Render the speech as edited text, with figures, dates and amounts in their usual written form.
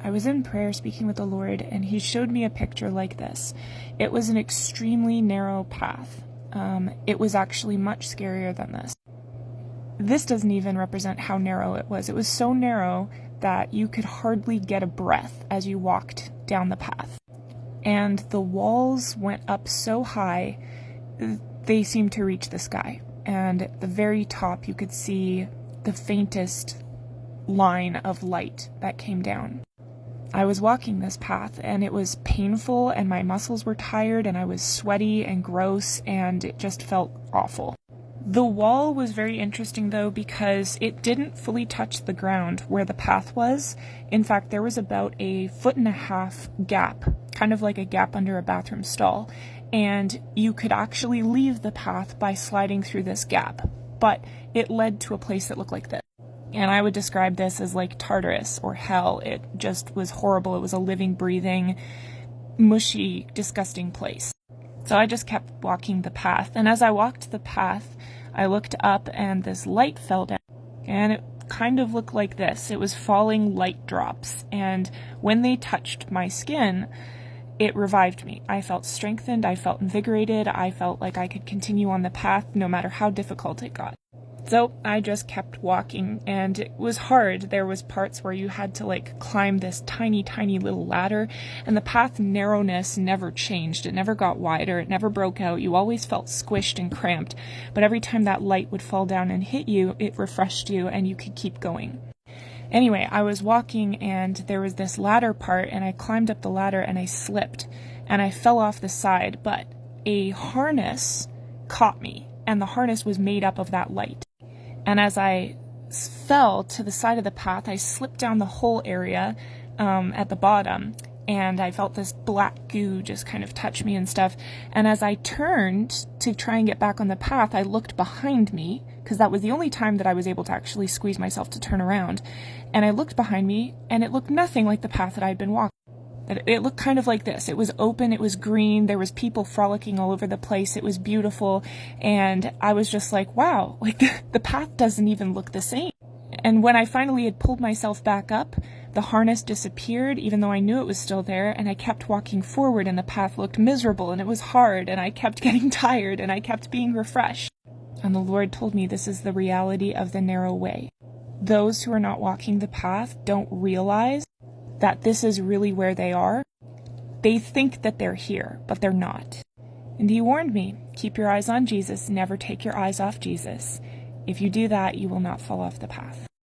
I was in prayer speaking with the Lord, and he showed me a picture like this. It was an extremely narrow path. It was actually much scarier than this. This doesn't even represent how narrow it was. It was so narrow that you could hardly get a breath as you walked down the path. And the walls went up so high, they seemed to reach the sky. And at the very top, you could see the faintest line of light that came down. I was walking this path, and it was painful, and my muscles were tired, and I was sweaty and gross, and it just felt awful. The wall was very interesting, though, because it didn't fully touch the ground where the path was. In fact, there was about 1.5 foot gap, kind of like a gap under a bathroom stall, and you could actually leave the path by sliding through this gap, but it led to a place that looked like this. And I would describe this as like Tartarus or hell. It just was horrible. It was a living, breathing, mushy, disgusting place. So I just kept walking the path. And as I walked the path, I looked up and this light fell down. And it kind of looked like this. It was falling light drops. And when they touched my skin, it revived me. I felt strengthened. I felt invigorated. I felt like I could continue on the path no matter how difficult it got. So I just kept walking, and it was hard. There was parts where you had to like climb this tiny, tiny little ladder, and the path narrowness never changed. It never got wider. It never broke out. You always felt squished and cramped, but every time that light would fall down and hit you, it refreshed you and you could keep going. Anyway, I was walking, and there was this ladder part, and I climbed up the ladder and I slipped and I fell off the side, but a harness caught me, and the harness was made up of that light. And as I fell to the side of the path, I slipped down the whole area at the bottom, and I felt this black goo just kind of touch me and stuff. And as I turned to try and get back on the path, I looked behind me, because that was the only time that I was able to actually squeeze myself to turn around. And I looked behind me, and it looked nothing like the path that I'd been walking. It looked kind of like this. It was open, it was green, there was people frolicking all over the place, it was beautiful, and I was just like, wow, like the path doesn't even look the same. And when I finally had pulled myself back up, the harness disappeared, even though I knew it was still there, and I kept walking forward, and the path looked miserable, and it was hard, and I kept getting tired, and I kept being refreshed. And the Lord told me this is the reality of the narrow way. Those who are not walking the path don't realize that this is really where they are. They think that they're here, but they're not. And he warned me, keep your eyes on Jesus, never take your eyes off Jesus. If you do that, you will not fall off the path.